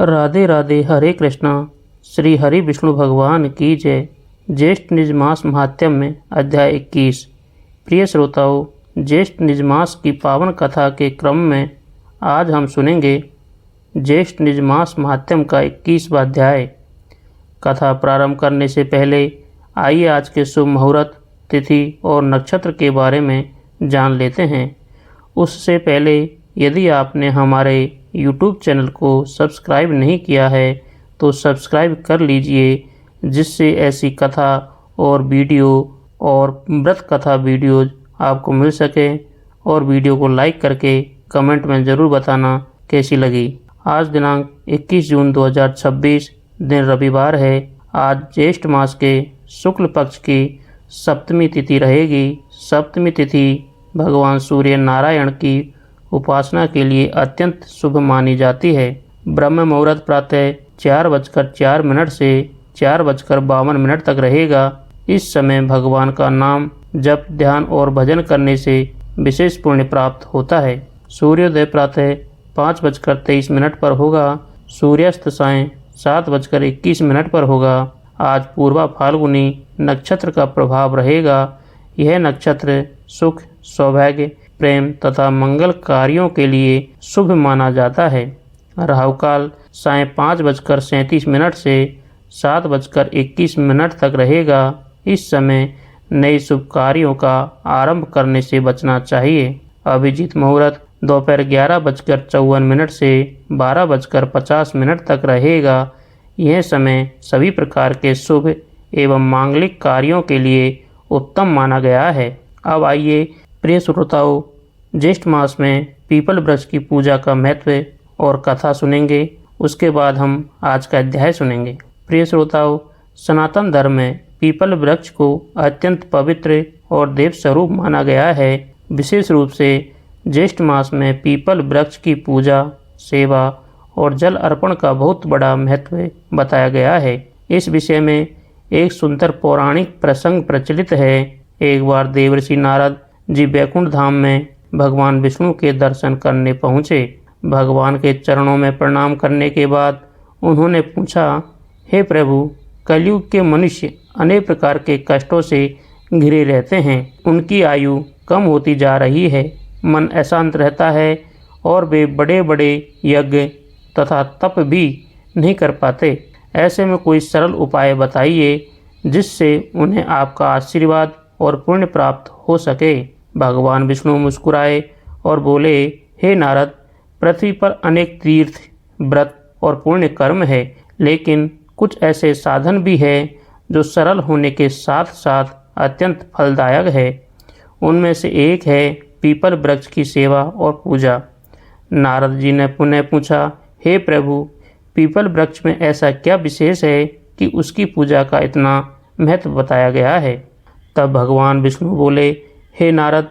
राधे राधे। हरे कृष्णा। श्री हरि विष्णु भगवान की जय। ज्येष्ठ निज मास महात्म्य में अध्याय 21। प्रिय श्रोताओं, ज्येष्ठ निज मास की पावन कथा के क्रम में आज हम सुनेंगे ज्येष्ठ निज मास महात्म्य का 21वां अध्याय। कथा प्रारंभ करने से पहले आइए आज के शुभ मुहूर्त, तिथि और नक्षत्र के बारे में जान लेते हैं। उससे पहले यदि आपने हमारे YouTube चैनल को सब्सक्राइब नहीं किया है तो सब्सक्राइब कर लीजिए, जिससे ऐसी कथा और वीडियो और व्रत कथा वीडियोज आपको मिल सके। और वीडियो को लाइक करके कमेंट में ज़रूर बताना कैसी लगी। आज दिनांक 21 जून 2026 दिन रविवार है। आज ज्येष्ठ मास के शुक्ल पक्ष की सप्तमी तिथि रहेगी। सप्तमी तिथि भगवान सूर्य नारायण की उपासना के लिए अत्यंत शुभ मानी जाती है। ब्रह्म मुहूर्त प्रातः 4:04 से 4:52 तक रहेगा। इस समय भगवान का नाम जप, ध्यान और भजन करने से विशेष पुण्य प्राप्त होता है। सूर्योदय प्रातः 5:23 पर होगा। सूर्यास्त सायं 7:21 पर होगा। आज पूर्वा फाल्गुनी नक्षत्र का प्रभाव रहेगा। यह नक्षत्र सुख, सौभाग्य, प्रेम तथा मंगल कार्यों के लिए शुभ माना जाता है। राहु काल सायं 5:37 से 7:21 तक रहेगा। इस समय नए शुभ कार्यों का आरंभ करने से बचना चाहिए। अभिजीत मुहूर्त दोपहर 11:54 से 12:50 तक रहेगा। यह समय सभी प्रकार के शुभ एवं मांगलिक कार्यों के लिए उत्तम माना गया है। अब आइए प्रिय श्रोताओं, ज्येष्ठ मास में पीपल वृक्ष की पूजा का महत्व और कथा सुनेंगे। उसके बाद हम आज का अध्याय सुनेंगे। प्रिय श्रोताओं, सनातन धर्म में पीपल वृक्ष को अत्यंत पवित्र और देव स्वरूप माना गया है। विशेष रूप से ज्येष्ठ मास में पीपल वृक्ष की पूजा, सेवा और जल अर्पण का बहुत बड़ा महत्व बताया गया है। इस विषय में एक सुंदर पौराणिक प्रसंग प्रचलित है। एक बार देवर्षि नारद जी वैकुंठ धाम में भगवान विष्णु के दर्शन करने पहुँचे। भगवान के चरणों में प्रणाम करने के बाद उन्होंने पूछा, हे प्रभु, कलयुग के मनुष्य अनेक प्रकार के कष्टों से घिरे रहते हैं। उनकी आयु कम होती जा रही है, मन अशांत रहता है और वे बड़े बड़े यज्ञ तथा तप भी नहीं कर पाते। ऐसे में कोई सरल उपाय बताइए जिससे उन्हें आपका आशीर्वाद और पुण्य प्राप्त हो सके। भगवान विष्णु मुस्कुराए और बोले, हे नारद, पृथ्वी पर अनेक तीर्थ, व्रत और पुण्य कर्म है, लेकिन कुछ ऐसे साधन भी है जो सरल होने के साथ साथ अत्यंत फलदायक है। उनमें से एक है पीपल वृक्ष की सेवा और पूजा। नारद जी ने पुनः पूछा, हे प्रभु, पीपल वृक्ष में ऐसा क्या विशेष है कि उसकी पूजा का इतना महत्व बताया गया है। तब भगवान विष्णु बोले, हे नारद,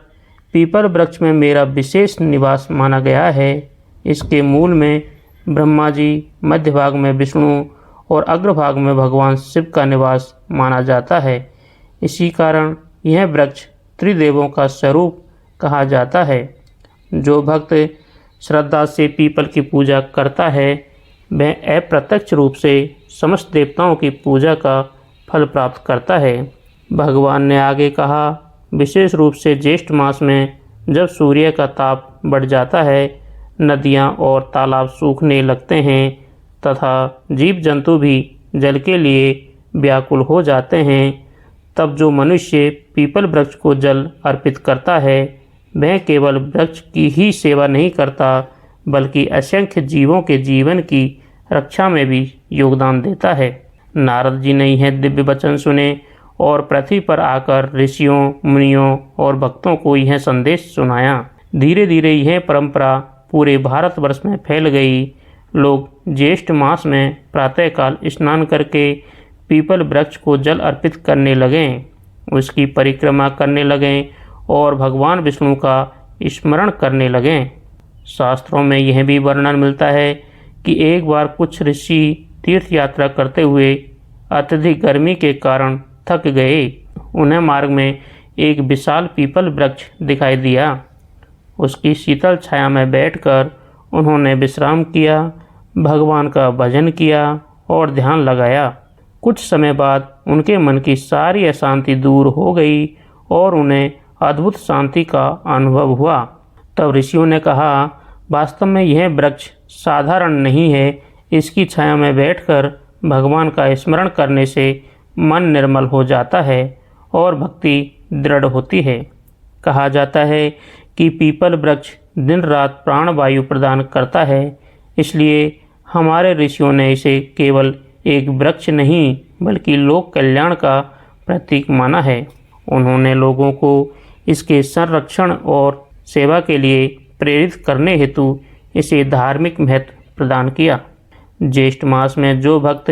पीपल वृक्ष में मेरा विशेष निवास माना गया है। इसके मूल में ब्रह्मा जी, मध्य भाग में विष्णु और अग्रभाग में भगवान शिव का निवास माना जाता है। इसी कारण यह वृक्ष त्रिदेवों का स्वरूप कहा जाता है। जो भक्त श्रद्धा से पीपल की पूजा करता है वह अप्रत्यक्ष रूप से समस्त देवताओं की पूजा का फल प्राप्त करता है। भगवान ने आगे कहा, विशेष रूप से ज्येष्ठ मास में जब सूर्य का ताप बढ़ जाता है, नदियाँ और तालाब सूखने लगते हैं तथा जीव जंतु भी जल के लिए व्याकुल हो जाते हैं, तब जो मनुष्य पीपल वृक्ष को जल अर्पित करता है वह केवल वृक्ष की ही सेवा नहीं करता, बल्कि असंख्य जीवों के जीवन की रक्षा में भी योगदान देता है। नारद जी ने यह दिव्य वचन सुने और पृथ्वी पर आकर ऋषियों, मुनियों और भक्तों को यह संदेश सुनाया। धीरे धीरे यह परंपरा पूरे भारतवर्ष में फैल गई। लोग ज्येष्ठ मास में प्रातःकाल स्नान करके पीपल वृक्ष को जल अर्पित करने लगे, उसकी परिक्रमा करने लगे और भगवान विष्णु का स्मरण करने लगे। शास्त्रों में यह भी वर्णन मिलता है कि एक बार कुछ ऋषि तीर्थ यात्रा करते हुए अत्यधिक गर्मी के कारण थक गए। उन्हें मार्ग में एक विशाल पीपल वृक्ष दिखाई दिया। उसकी शीतल छाया में बैठकर उन्होंने विश्राम किया। भगवान का भजन किया और ध्यान लगाया। कुछ समय बाद उनके मन की सारी अशांति दूर हो गई और उन्हें अद्भुत शांति का अनुभव हुआ। तब ऋषियों ने कहा, वास्तव में यह वृक्ष साधारण नहीं है। इसकी छाया में बैठकर भगवान का स्मरण करने से मन निर्मल हो जाता है और भक्ति दृढ़ होती है। कहा जाता है कि पीपल वृक्ष दिन रात प्राणवायु प्रदान करता है, इसलिए हमारे ऋषियों ने इसे केवल एक वृक्ष नहीं बल्कि लोक कल्याण का प्रतीक माना है। उन्होंने लोगों को इसके संरक्षण और सेवा के लिए प्रेरित करने हेतु इसे धार्मिक महत्व प्रदान किया। ज्येष्ठ मास में जो भक्त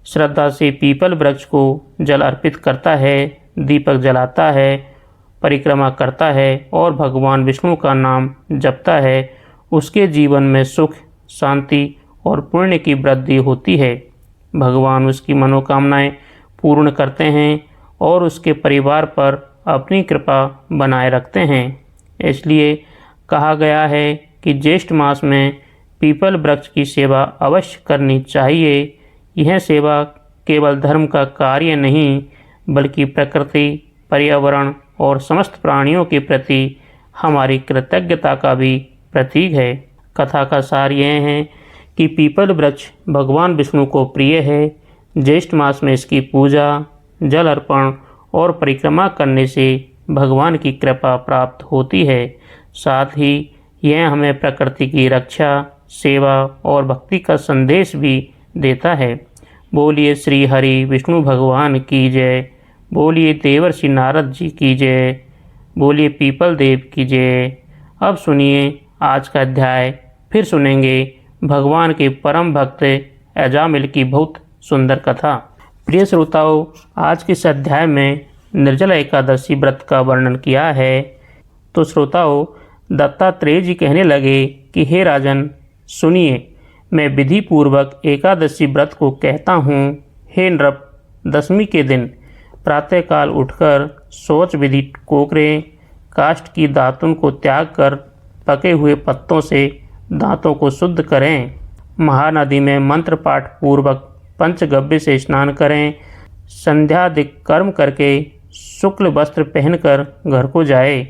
श्रद्धा से पीपल वृक्ष को जल अर्पित करता है, दीपक जलाता है, परिक्रमा करता है और भगवान विष्णु का नाम जपता है, उसके जीवन में सुख, शांति और पुण्य की वृद्धि होती है। भगवान उसकी मनोकामनाएं पूर्ण करते हैं और उसके परिवार पर अपनी कृपा बनाए रखते हैं। इसलिए कहा गया है कि ज्येष्ठ मास में पीपल वृक्ष की सेवा अवश्य करनी चाहिए। यह सेवा केवल धर्म का कार्य नहीं बल्कि प्रकृति, पर्यावरण और समस्त प्राणियों के प्रति हमारी कृतज्ञता का भी प्रतीक है। कथा का सार यह है कि पीपल वृक्ष भगवान विष्णु को प्रिय है। ज्येष्ठ मास में इसकी पूजा, जल अर्पण और परिक्रमा करने से भगवान की कृपा प्राप्त होती है। साथ ही यह हमें प्रकृति की रक्षा, सेवा और भक्ति का संदेश भी देता है। बोलिए श्री हरि विष्णु भगवान की जय। बोलिए देवर्षि नारद जी की जय। बोलिए पीपल देव की जय। अब सुनिए आज का अध्याय। फिर सुनेंगे भगवान के परम भक्त अजामिल की बहुत सुंदर कथा। प्रिय श्रोताओं, आज के इस अध्याय में निर्जला एकादशी व्रत का वर्णन किया है। तो श्रोताओ, दत्तात्रेय जी कहने लगे कि हे राजन, सुनिए, मैं विधि पूर्वक एकादशी व्रत को कहता हूँ। हे नृप, दशमी के दिन प्रातःकाल उठकर शौच विधि कोकरे काष्ठ की दातुन को त्याग कर पके हुए पत्तों से दांतों को शुद्ध करें। महानदी में मंत्र पाठ पूर्वक पंचगव्य से स्नान करें। संध्यादिक कर्म करके शुक्ल वस्त्र पहनकर घर को जाए।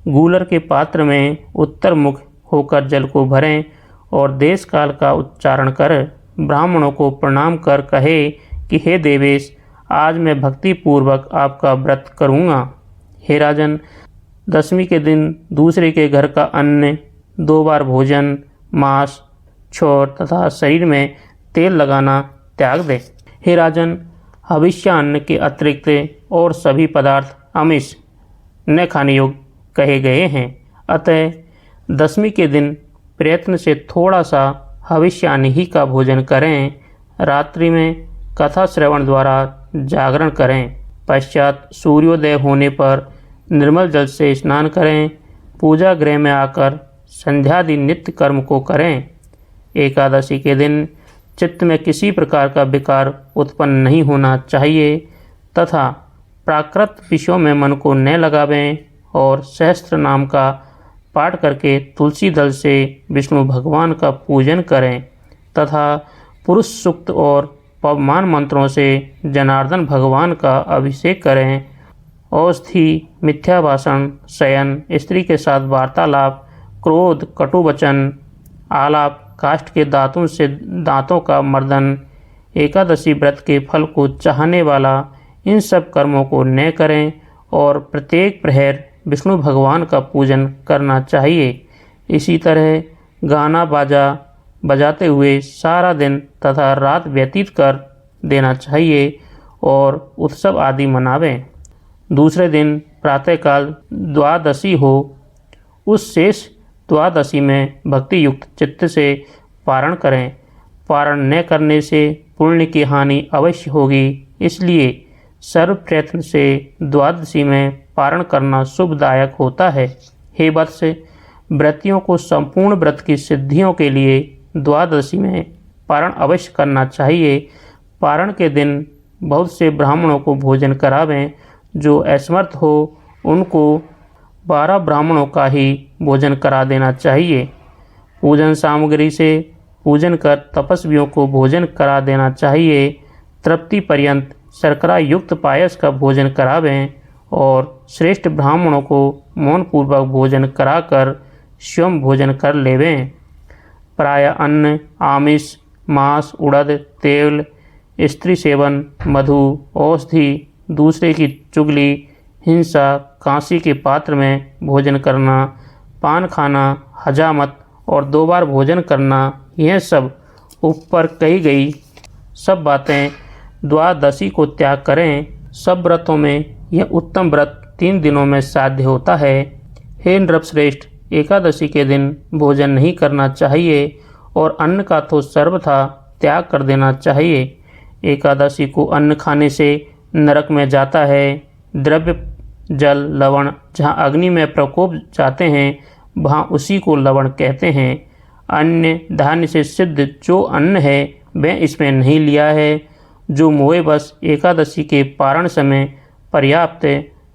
गूलर के पात्र में उत्तर मुख होकर जल को भरें और देश काल का उच्चारण कर ब्राह्मणों को प्रणाम कर कहे कि हे देवेश, आज मैं भक्ति पूर्वक आपका व्रत करूँगा। हे राजन, दशमी के दिन दूसरे के घर का अन्न, 2 बार भोजन, मांस, छोर तथा शरीर में तेल लगाना त्याग दे। हे राजन, हविष्य अन्न के अतिरिक्त और सभी पदार्थ आमिष न खाने योग्य कहे गए हैं। अतः दशमी के दिन प्रयत्न से थोड़ा सा हविष्य अन्न ही का भोजन करें। रात्रि में कथा श्रवण द्वारा जागरण करें। पश्चात सूर्योदय होने पर निर्मल जल से स्नान करें। पूजा गृह में आकर संध्यादि नित्य कर्म को करें। एकादशी के दिन चित्त में किसी प्रकार का विकार उत्पन्न नहीं होना चाहिए तथा प्राकृत विषयों में मन को न लगावें और सहस्त्र नाम का पाठ करके तुलसी दल से विष्णु भगवान का पूजन करें तथा पुरुष सूक्त और पवमान मंत्रों से जनार्दन भगवान का अभिषेक करें। औषधि, मिथ्या भाषण, शयन, स्त्री के साथ वार्तालाप, क्रोध, कटु वचन, आलाप, काष्ठ के दांतों से दांतों का मर्दन, एकादशी व्रत के फल को चाहने वाला इन सब कर्मों को न करें और प्रत्येक प्रहर विष्णु भगवान का पूजन करना चाहिए। इसी तरह गाना बाजा बजाते हुए सारा दिन तथा रात व्यतीत कर देना चाहिए और उत्सव आदि मनावें। दूसरे दिन प्रातःकाल द्वादशी हो, उस शेष द्वादशी में भक्ति युक्त चित्त से पारण करें। पारण न करने से पुण्य की हानि अवश्य होगी, इसलिए सर्व प्रयत्न से द्वादशी में पारण करना शुभदायक होता है। हे वत्स, व्रतियों को संपूर्ण व्रत की सिद्धियों के लिए द्वादशी में पारण अवश्य करना चाहिए। पारण के दिन बहुत से ब्राह्मणों को भोजन करावें। जो असमर्थ हो उनको 12 ब्राह्मणों का ही भोजन करा देना चाहिए। पूजन सामग्री से पूजन कर तपस्वियों को भोजन करा देना चाहिए। तृप्ति पर्यंत शर्करा युक्त पायस का भोजन करावें और श्रेष्ठ ब्राह्मणों को मौन पूर्वक भोजन कराकर स्वयं भोजन कर लेवें। प्राय अन्न, आमिष, मांस, उड़द, तेल, स्त्री सेवन, मधु, औषधि, दूसरे की चुगली, हिंसा, कांसी के पात्र में भोजन करना, पान खाना, हजामत और 2 बार भोजन करना, यह सब ऊपर कही गई सब बातें द्वादशी को त्याग करें। सब व्रतों में यह उत्तम व्रत 3 दिनों में साध्य होता है। हे नृपश्रेष्ठ, एकादशी के दिन भोजन नहीं करना चाहिए और अन्न का तो सर्वथा त्याग कर देना चाहिए। एकादशी को अन्न खाने से नरक में जाता है। द्रव्य, जल, लवण जहाँ अग्नि में प्रकोप जाते हैं वहाँ उसी को लवण कहते हैं। अन्य धान्य से सिद्ध जो अन्न है वह इसमें नहीं लिया है। जो मोहे बस एकादशी के पारण समय पर्याप्त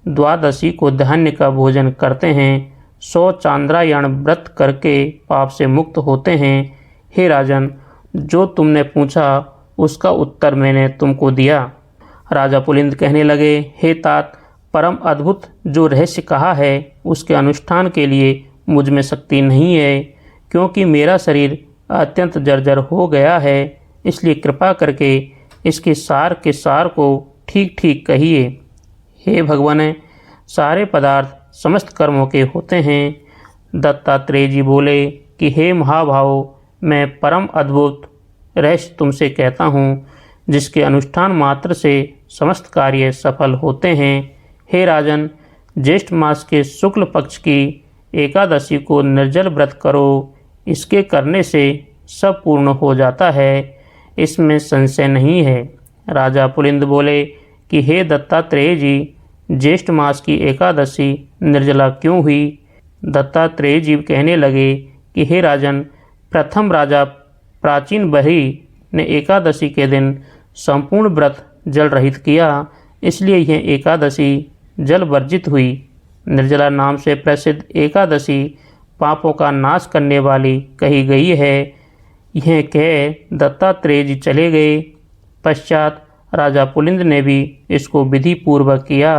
द्वादशी को धान्य का भोजन करते हैं 100 चांद्रायण व्रत करके पाप से मुक्त होते हैं। हे राजन, जो तुमने पूछा उसका उत्तर मैंने तुमको दिया। राजा पुलिंद कहने लगे, हे तात, परम अद्भुत जो रहस्य कहा है उसके अनुष्ठान के लिए मुझ में शक्ति नहीं है, क्योंकि मेरा शरीर अत्यंत जर्जर हो गया है। इसलिए कृपा करके इसके सार के सार को ठीक ठीक कहिए। हे भगवान, सारे पदार्थ समस्त कर्मों के होते हैं। दत्तात्रेय जी बोले कि हे महाभाव, मैं परम अद्भुत रहस्य तुमसे कहता हूँ, जिसके अनुष्ठान मात्र से समस्त कार्य सफल होते हैं। हे राजन, ज्येष्ठ मास के शुक्ल पक्ष की एकादशी को निर्जल व्रत करो। इसके करने से सब पूर्ण हो जाता है, इसमें संशय नहीं है। राजा पुलिंद बोले कि हे दत्तात्रेय जी, ज्येष्ठ मास की एकादशी निर्जला क्यों हुई? दत्तात्रेय जी कहने लगे कि हे राजन, प्रथम राजा प्राचीन बही ने एकादशी के दिन संपूर्ण व्रत जल रहित किया, इसलिए यह एकादशी जल वर्जित हुई। निर्जला नाम से प्रसिद्ध एकादशी पापों का नाश करने वाली कही गई है। यह कह दत्तात्रेय जी चले गए। पश्चात राजा पुलिंद ने भी इसको विधि पूर्वक किया।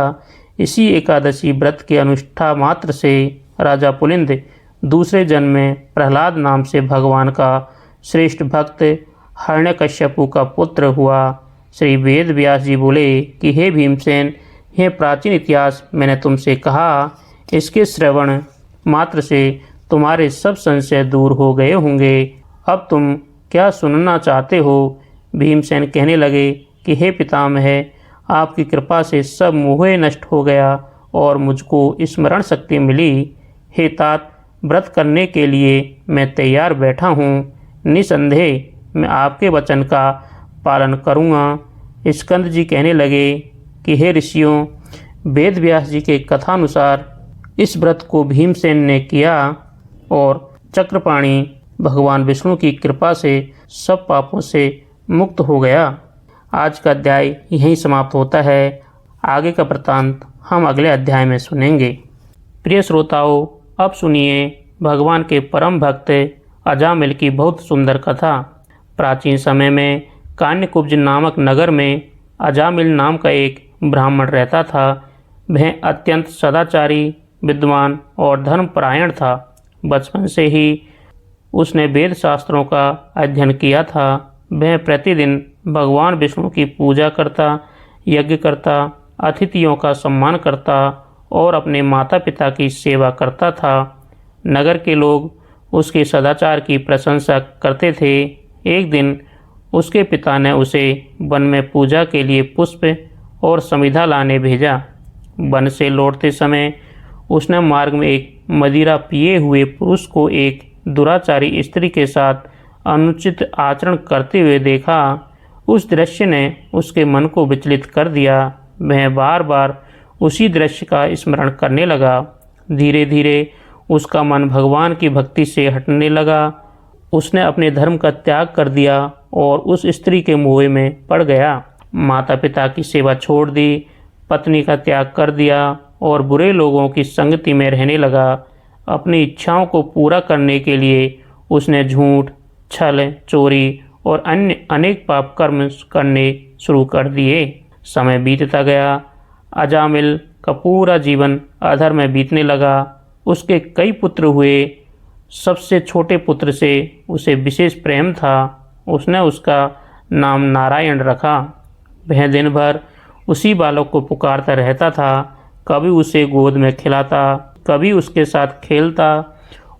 इसी एकादशी व्रत के अनुष्ठा मात्र से राजा पुलिंद दूसरे जन्म में प्रहलाद नाम से भगवान का श्रेष्ठ भक्त हिरण्यकश्यपु का पुत्र हुआ। श्री वेद व्यास जी बोले कि हे भीमसेन, यह प्राचीन इतिहास मैंने तुमसे कहा, इसके श्रवण मात्र से तुम्हारे सब संशय दूर हो गए होंगे। अब तुम क्या सुनना चाहते हो? भीमसेन कहने लगे कि हे पितामह, आपकी कृपा से सब मोह नष्ट हो गया और मुझको स्मरण शक्ति मिली। हे तात, व्रत करने के लिए मैं तैयार बैठा हूँ। निसंदेह मैं आपके वचन का पालन करूँगा। स्कंद जी कहने लगे कि हे ऋषियों, वेद व्यास जी के कथानुसार इस व्रत को भीमसेन ने किया और चक्रपाणी भगवान विष्णु की कृपा से सब पापों से मुक्त हो गया। आज का अध्याय यहीं समाप्त होता है। आगे का वृत्तांत हम अगले अध्याय में सुनेंगे। प्रिय श्रोताओं, अब सुनिए भगवान के परम भक्त अजामिल की बहुत सुंदर कथा। प्राचीन समय में कान्यकुब्ज नामक नगर में अजामिल नाम का एक ब्राह्मण रहता था। वह अत्यंत सदाचारी, विद्वान और धर्मपरायण था। बचपन से ही उसने वेद शास्त्रों का अध्ययन किया था। वह प्रतिदिन भगवान विष्णु की पूजा करता, यज्ञ करता, अतिथियों का सम्मान करता और अपने माता पिता की सेवा करता था। नगर के लोग उसके सदाचार की प्रशंसा करते थे। एक दिन उसके पिता ने उसे वन में पूजा के लिए पुष्प और समिधा लाने भेजा। वन से लौटते समय उसने मार्ग में एक मदिरा पिए हुए पुरुष को एक दुराचारी स्त्री के साथ अनुचित आचरण करते हुए देखा। उस दृश्य ने उसके मन को विचलित कर दिया। वह बार बार उसी दृश्य का स्मरण करने लगा। धीरे धीरे उसका मन भगवान की भक्ति से हटने लगा। उसने अपने धर्म का त्याग कर दिया और उस स्त्री के मोह में पड़ गया। माता पिता की सेवा छोड़ दी, पत्नी का त्याग कर दिया और बुरे लोगों की संगति में रहने लगा। अपनी इच्छाओं को पूरा करने के लिए उसने झूठ, छल, चोरी और अन्य अनेक पाप कर्म करने शुरू कर दिए। समय बीतता गया, अजामिल का पूरा जीवन अधर्म में बीतने लगा। उसके कई पुत्र हुए। सबसे छोटे पुत्र से उसे विशेष प्रेम था। उसने उसका नाम नारायण रखा। वह दिन भर उसी बालक को पुकारता रहता था। कभी उसे गोद में खिलाता, कभी उसके साथ खेलता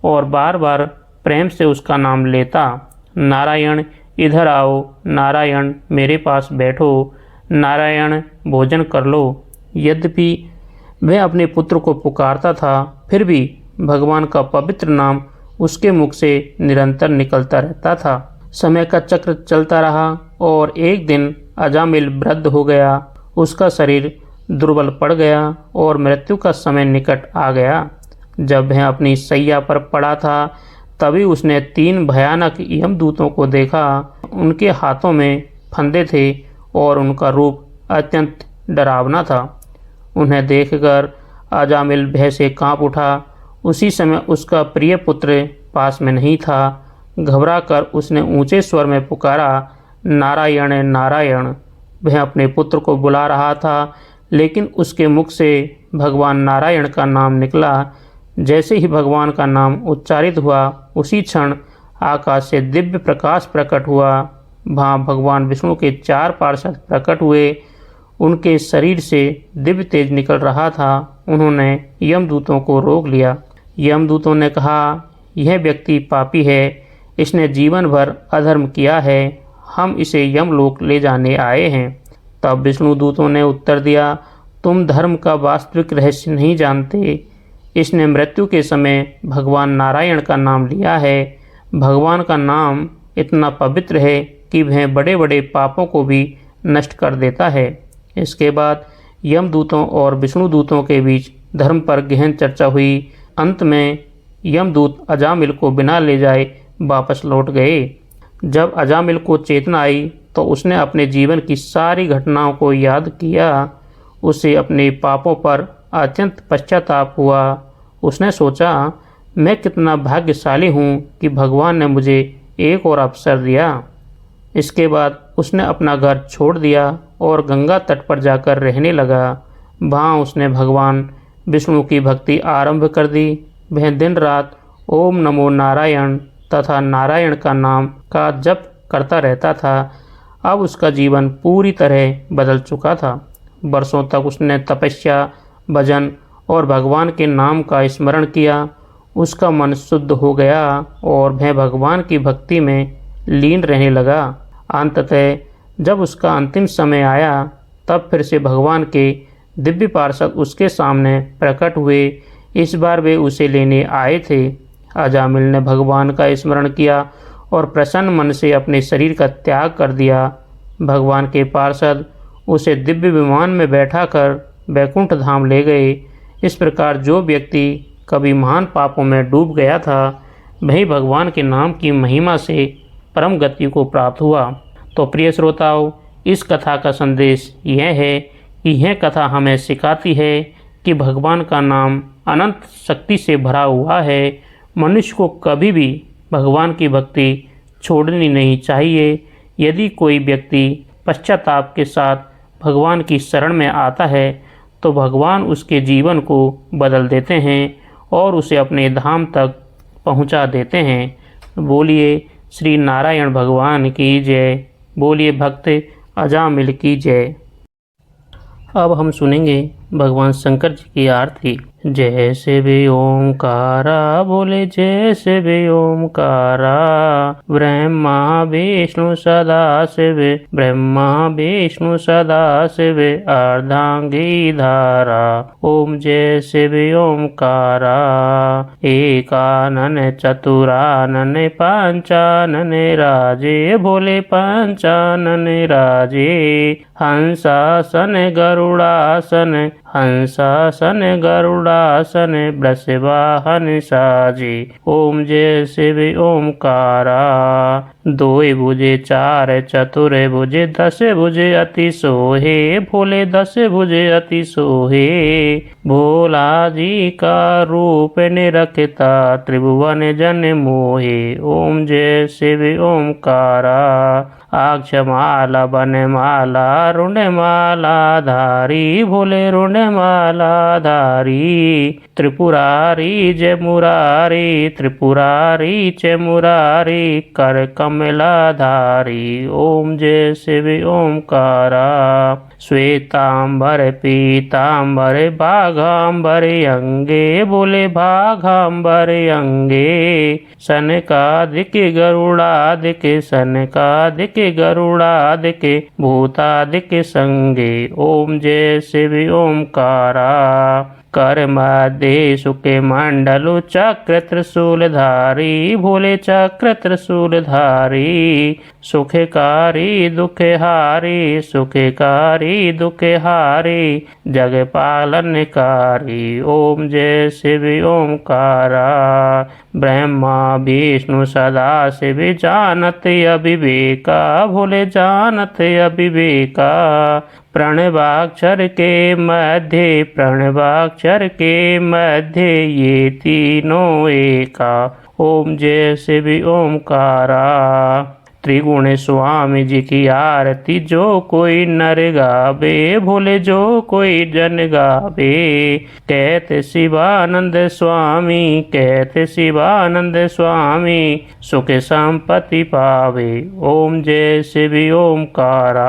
और बार बार प्रेम से उसका नाम लेता। नारायण इधर आओ, नारायण मेरे पास बैठो, नारायण भोजन कर लो। यद्यपि वह अपने पुत्र को पुकारता था, फिर भी भगवान का पवित्र नाम उसके मुख से निरंतर निकलता रहता था। समय का चक्र चलता रहा और एक दिन अजामिल वृद्ध हो गया। उसका शरीर दुर्बल पड़ गया और मृत्यु का समय निकट आ गया। जब वह अपनी शैया पर पड़ा था, तभी उसने 3 भयानक यमदूतों को देखा। उनके हाथों में फंदे थे और उनका रूप अत्यंत डरावना था। उन्हें देखकर अजामिल भय से कांप उठा। उसी समय उसका प्रिय पुत्र पास में नहीं था। घबराकर उसने ऊंचे स्वर में पुकारा, नारायण नारायण। वह अपने पुत्र को बुला रहा था, लेकिन उसके मुख से भगवान नारायण का नाम निकला। जैसे ही भगवान का नाम उच्चारित हुआ, उसी क्षण आकाश से दिव्य प्रकाश प्रकट हुआ। वहाँ भगवान विष्णु के 4 पार्षद प्रकट हुए। उनके शरीर से दिव्य तेज निकल रहा था। उन्होंने यमदूतों को रोक लिया। यमदूतों ने कहा, यह व्यक्ति पापी है, इसने जीवन भर अधर्म किया है, हम इसे यमलोक ले जाने आए हैं। तब विष्णु दूतों ने उत्तर दिया, तुम धर्म का वास्तविक रहस्य नहीं जानते। इसने मृत्यु के समय भगवान नारायण का नाम लिया है। भगवान का नाम इतना पवित्र है कि वह बड़े बड़े पापों को भी नष्ट कर देता है। इसके बाद यमदूतों और विष्णु दूतों के बीच धर्म पर गहन चर्चा हुई। अंत में यमदूत अजामिल को बिना ले जाए वापस लौट गए। जब अजामिल को चेतना आई तो उसने अपने जीवन की सारी घटनाओं को याद किया। उसे अपने पापों पर अत्यंत पश्चाताप हुआ। उसने सोचा, मैं कितना भाग्यशाली हूँ कि भगवान ने मुझे एक और अवसर दिया। इसके बाद उसने अपना घर छोड़ दिया और गंगा तट पर जाकर रहने लगा। वहाँ उसने भगवान विष्णु की भक्ति आरंभ कर दी। वह दिन रात ओम नमो नारायण तथा नारायण का नाम का जप करता रहता था। अब उसका जीवन पूरी तरह बदल चुका था। वर्षों तक उसने तपस्या, भजन और भगवान के नाम का स्मरण किया। उसका मन शुद्ध हो गया और वह भगवान की भक्ति में लीन रहने लगा। अंततः जब उसका अंतिम समय आया, तब फिर से भगवान के दिव्य पार्षद उसके सामने प्रकट हुए। इस बार वे उसे लेने आए थे। अजामिल ने भगवान का स्मरण किया और प्रसन्न मन से अपने शरीर का त्याग कर दिया। भगवान के पार्षद उसे दिव्य विमान में बैठाकर वैकुंठ धाम ले गए। इस प्रकार जो व्यक्ति कभी महान पापों में डूब गया था, वही भगवान के नाम की महिमा से परम गति को प्राप्त हुआ। तो प्रिय श्रोताओं, इस कथा का संदेश यह है कि यह कथा हमें सिखाती है कि भगवान का नाम अनंत शक्ति से भरा हुआ है। मनुष्य को कभी भी भगवान की भक्ति छोड़नी नहीं चाहिए। यदि कोई व्यक्ति पश्चाताप के साथ भगवान की शरण में आता है, तो भगवान उसके जीवन को बदल देते हैं और उसे अपने धाम तक पहुंचा देते हैं। बोलिए श्री नारायण भगवान की जय। बोलिए भक्त अजामिल की जय। अब हम सुनेंगे भगवान शंकर जी की आरती। जय शिव ओंकारा, बोले जय शिव ओंकारा। ब्रह्मा विष्णु सदा शिव, ब्रह्मा विष्णु सदा शिव, अर्धांगी धारा। ओम जय शिव ओंकारा। एकानन चतुरानन पंचानन राजे, बोले पंचानन राजे। हंसासन गरुड़ासन, हंसासन गरुड़ासन, वृषवाहन साजे। ओम जय शिव ओंकारा। दोए भुजे चार चतुर भुजे दस भुजे अति सोहे भोले दस भुजे अति सोहे। भोला जी का रूप निरखता त्रिभुवन जन मोहे। ओम जय शिव ओमकारा। अक्षमाला बनमाला रुंडमाला धारी भोले रुंडमाला धारी। त्रिपुरारी जय मुरारी त्रिपुरारी जय मुरारी कर कमलाधारी। ओम जय शिव ओमकारा। श्वेतांबर पीतांबर बाघांबर अंगे बोले बाघांबर अंगे। सनकादिक गरुड़ादिक सनकादिक गरुड़ादिक भूतादिक संगे। ओम जय शिव ओमकारा। कर मध्य सुके मंडलु चक्र त्रिशूलधारी भोले चक्र त्रिशूलधारी। सुखकारी दुखहारी सुखकारी दुखहारी जग पालनकारी। ओम जय शिव ओमकारा। ब्रह्मा विष्णु सदा शिव जानत अविवेका भोले जानत अविवेका। प्रणवाक्षर के मध्य प्रणवाक्षर के मध्य ये तीनों एका। ओम जय शिव ओमकारा। त्रिगुण स्वामी जी की आरती जो कोई नर गावे भोले जो कोई जन गावे। कहते शिवानंद स्वामी कहते शिवानंद स्वामी सुख संपत्ति पावे। ओम जय शिव ओमकारा।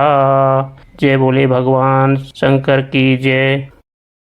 जय बोले भगवान शंकर की जय।